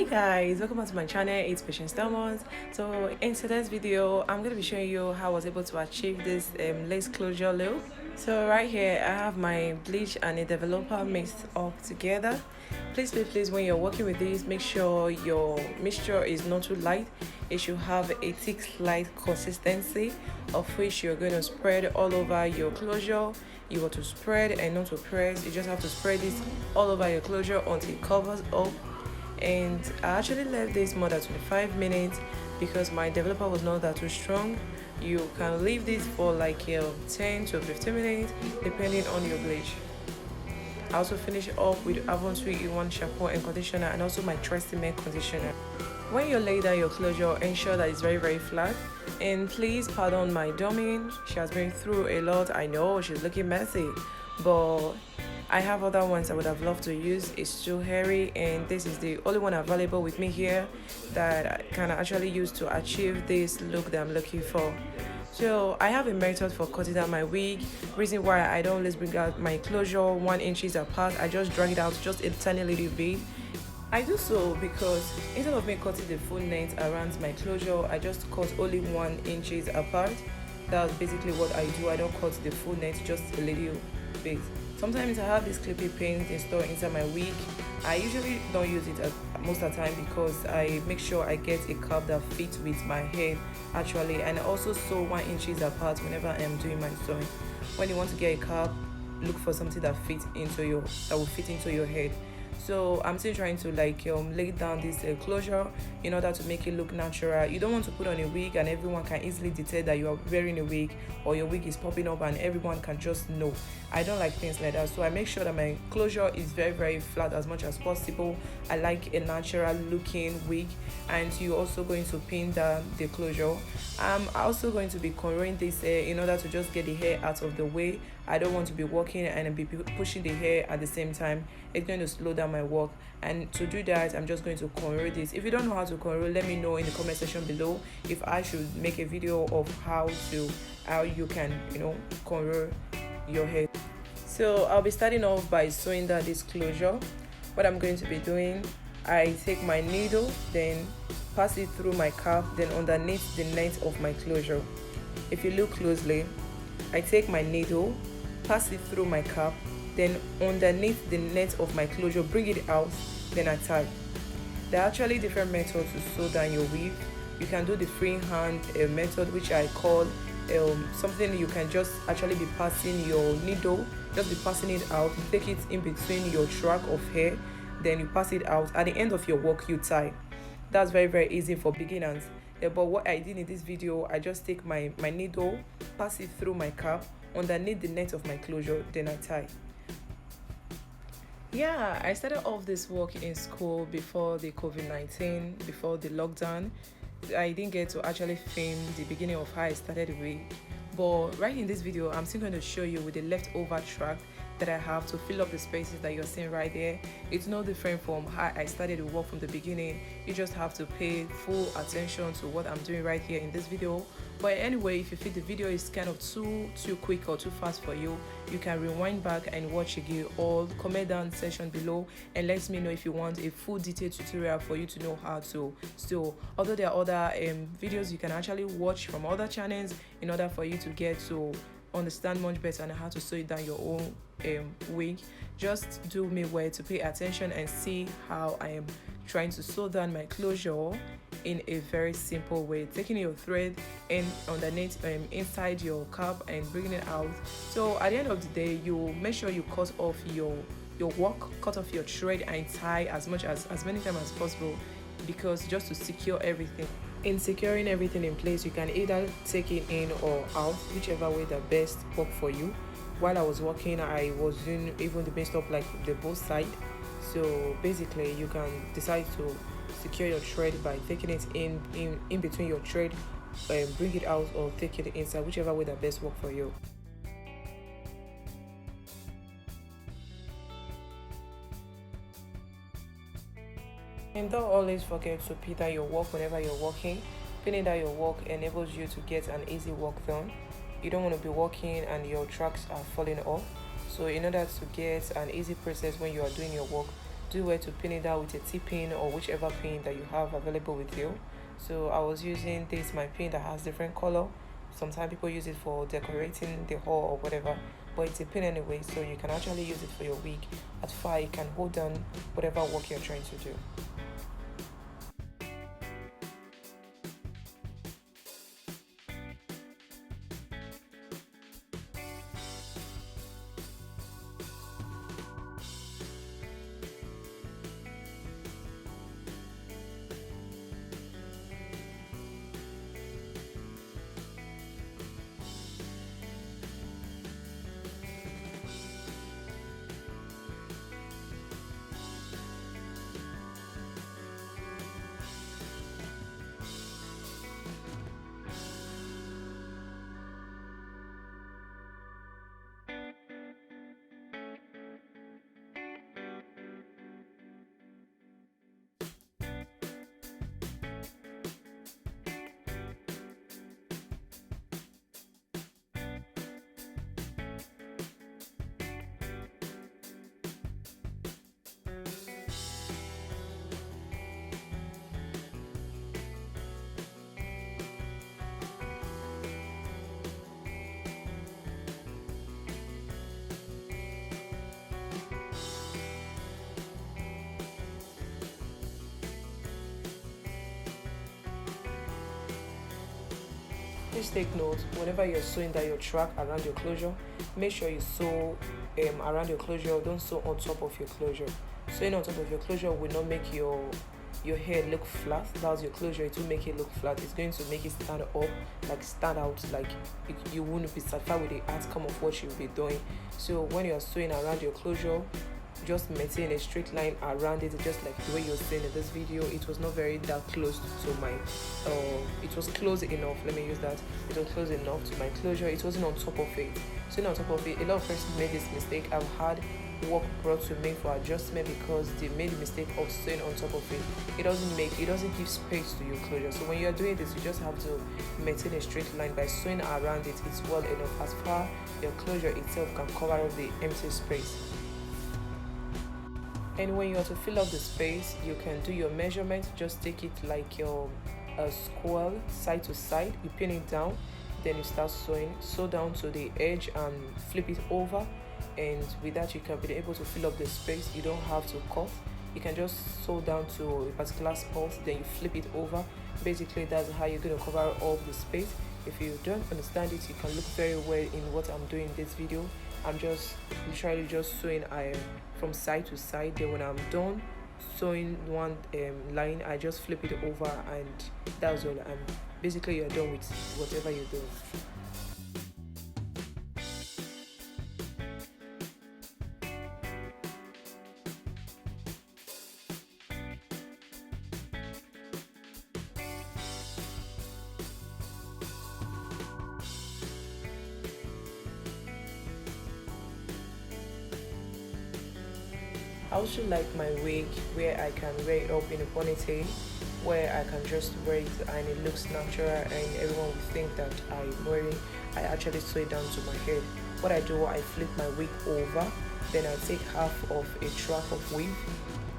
Hi guys, welcome back to my channel. It's Patience Diamonds. So in today's video I'm going to be showing you how I was able to achieve this lace closure look. So right here I have my bleach and a developer mixed up together. Please when you're working with this, make sure your mixture is not too light. It should have a thick light consistency of which you're going to spread all over your closure. You want to spread and not to press. You just have to spread this all over your closure until it covers up. And I actually left this more than 25 minutes because my developer was not that too strong. You can leave this for like 10 to 15 minutes depending on your bleach. I also finish off with Avon 3-in-1 shampoo and conditioner, and also my Tresemme conditioner. When you lay down your closure, ensure that it's very flat. And please pardon my dummy, she has been through a lot. I know she's looking messy, but I have other ones I would have loved to use. It's too hairy, and this is the only one available with me here that I can actually use to achieve this look that I'm looking for. So I have a method for cutting out my wig. Reason why I don't always bring out my closure 1 inch apart, I just drag it out just a tiny little bit. I do so because instead of me cutting the full length around my closure, I just cut only 1 inch apart. That's basically what I do. I don't cut the full length, just a little bit. Sometimes I have this clippy paint installed inside my wig. I usually don't use it most of the time because I make sure I get a cap that fits with my head actually, and I also sew 1 inch apart whenever I am doing my sewing. When you want to get a cap, look for something that will fit into your head. So I'm still trying to lay down this closure in order to make it look natural. You don't want to put on a wig and everyone can easily detect that you are wearing a wig, or your wig is popping up and everyone can just know. I don't like things like that, so I make sure that my closure is very flat as much as possible. I like a natural looking wig. And you're also going to pin down the closure. I'm also going to be cornrowing this hair in order to just get the hair out of the way. I don't want to be working and be pushing the hair at the same time. It's going to slow down my work, and to do that I'm just going to cornrow this. If you don't know how to cornrow, let me know in the comment section below if I should make a video of how you can cornrow your hair. So I'll be starting off by sewing down this closure. What I'm going to be doing, I take my needle, then pass it through my cap, then underneath the net of my closure. If you look closely, I take my needle, pass it through my cap, then underneath the net of my closure, bring it out, then I tie. There are actually different methods to sew down your weave. You can do the freehand method, which I call something you can just actually be passing your needle, just be passing it out, take it in between your track of hair, then you pass it out. At the end of your work, you tie. That's very easy for beginners. But what I did in this video, I just take my needle, pass it through my cap, underneath the net of my closure, then I tie. Yeah, I started off this work in school before the COVID-19, before the lockdown. I didn't get to actually film the beginning of how I started with. But right in this video, I'm still going to show you with the leftover track that I have to fill up the spaces that you're seeing right there. It's no different from how I started to work from the beginning. You just have to pay full attention to what I'm doing right here in this video. But anyway, if you feel the video is kind of too quick or too fast for you, you can rewind back and watch again, or comment down section below and let me know if you want a full detailed tutorial for you to know how to sew. Although there are other videos you can actually watch from other channels in order for you to get to understand much better on how to sew it down your own wig. Just do me well to pay attention and see how I am trying to sew down my closure in a very simple way, taking your thread in underneath inside your cap and bringing it out. So at the end of the day, you make sure you cut off your work, cut off your thread and tie as many times as possible, because just to secure everything. In securing everything in place, you can either take it in or out, whichever way that best work for you. While I was working, I was doing even the mixed up like the both side. So basically you can decide to secure your thread by taking it in between your thread and bring it out, or take it inside, whichever way that best work for you. And don't always forget to pin down your work whenever you're working. Pinning down your work enables you to get an easy work done. You don't want to be working and your tracks are falling off. So in order to get an easy process when you are doing your work, do well to pin it down with a T-pin or whichever pin that you have available with you. So I was using this my pin that has different color. Sometimes people use it for decorating the hall or whatever, but it's a pin anyway, so you can actually use it for your wig. As far it can hold down whatever work you're trying to do. Please take note, whenever you're sewing that your track around your closure, make sure you sew around your closure, don't sew on top of your closure. Sewing on top of your closure will not make your hair look flat. That's your closure, it will make it look flat. It's going to make it stand up, like stand out, like you wouldn't be satisfied with the outcome of what you'll be doing. So when you're sewing around your closure, just maintain a straight line around it, just like the way you're seeing in this video. It was not very that close to my it was close enough, let me use that. It was close enough to my closure. It wasn't on top of it. So on top of it, a lot of persons made this mistake. I've had work brought to me for adjustment because they made the mistake of sewing on top of it. It doesn't give space to your closure. So when you're doing this, you just have to maintain a straight line by sewing around it. It's well enough as far your closure itself can cover up the empty space. And when you want to fill up the space, you can do your measurement. Just take it like your square side to side. You pin it down, then you start sewing. Sew down to the edge and flip it over. And with that, you can be able to fill up the space. You don't have to cut. You can just sew down to a particular spot, then you flip it over. Basically, that's how you're going to cover all the space. If you don't understand it, you can look very well in what I'm doing in this video. I'm just literally just sewing from side to side. Then when I'm done sewing one line, I just flip it over, and that's all. And basically you're done with whatever you're doing. I also like my wig where I can wear it up in a ponytail, where I can just wear it and it looks natural and everyone will think that I actually sew it down to my head. What I do, I flip my wig over, then I take half of a track of wig.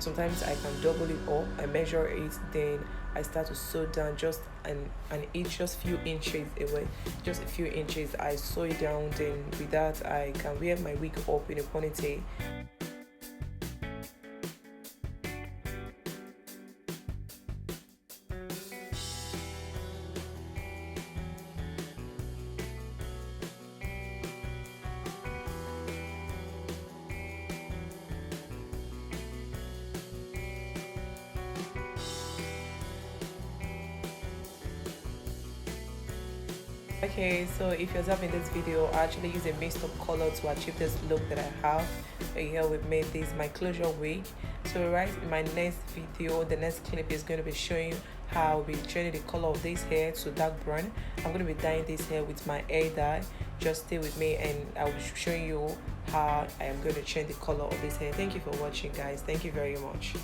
Sometimes I can double it up, I measure it, then I start to sew down just an inch, just few inches away, just a few inches. I sew it down, then with that I can wear my wig up in a ponytail. Okay, so if you're observing this video, I actually use a mixed up color to achieve this look that I have. Here we've made this my closure wig. So right in my next video, the next clip is going to be showing how I'll be changing the color of this hair to dark brown. I'm going to be dyeing this hair with my hair dye. Just stay with me and I'll be showing you how I am going to change the color of this hair. Thank you for watching, guys. Thank you very much.